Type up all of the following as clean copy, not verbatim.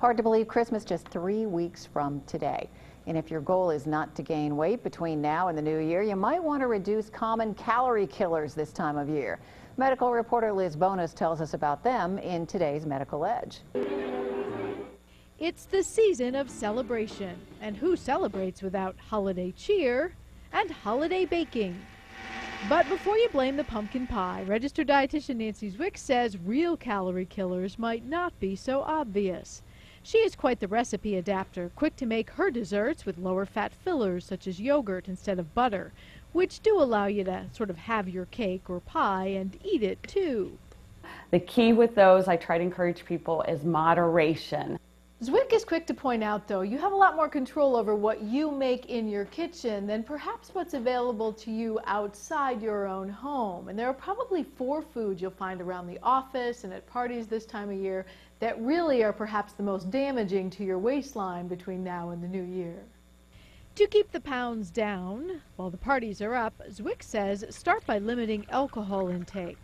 Hard to believe Christmas just 3 weeks from today. And if your goal is not to gain weight between now and the new year, you might want to reduce common calorie killers this time of year. Medical reporter Liz Bonis tells us about them in today's Medical Edge. It's the season of celebration, and who celebrates without holiday cheer and holiday baking? But before you blame the pumpkin pie, registered dietitian Nancy Zwick says real calorie killers might not be so obvious. She is quite the recipe adapter, quick to make her desserts with lower fat fillers such as yogurt instead of butter, which do allow you to sort of have your cake or pie and eat it too. The key with those, I try to encourage people, is moderation. Zwick is quick to point out, though, you have a lot more control over what you make in your kitchen than perhaps what's available to you outside your own home. And there are probably 4 foods you'll find around the office and at parties this time of year that really are perhaps the most damaging to your waistline between now and the new year. To keep the pounds down while the parties are up, Zwick says start by limiting alcohol intake.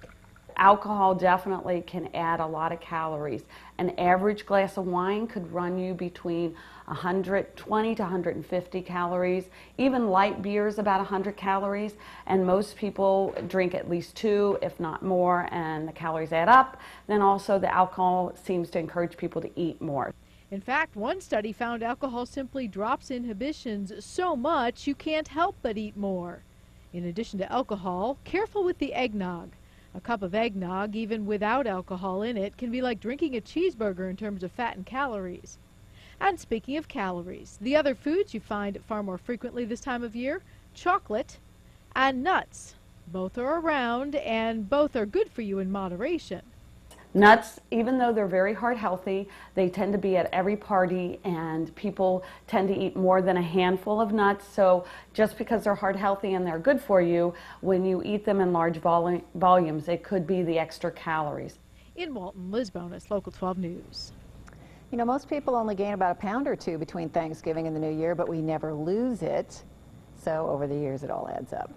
Alcohol definitely can add a lot of calories. An average glass of wine could run you between 120 to 150 calories. Even light beer is about 100 calories, and most people drink at least 2, if not more, and the calories add up. Then also the alcohol seems to encourage people to eat more. In fact, one study found alcohol simply drops inhibitions so much you can't help but eat more. In addition to alcohol, careful with the eggnog. A cup of eggnog, even without alcohol in it, can be like drinking a cheeseburger in terms of fat and calories. And speaking of calories, the other foods you find far more frequently this time of year, chocolate and nuts. Both are around and both are good for you in moderation. Nuts, even though they're very heart healthy, they tend to be at every party, and people tend to eat more than a handful of nuts. So just because they're heart healthy and they're good for you, when you eat them in large volumes, it could be the extra calories. In Walton, Liz Bonis, Local 12 News. You know, most people only gain about a pound or 2 between Thanksgiving and the new year, but we never lose it. So over the years, it all adds up.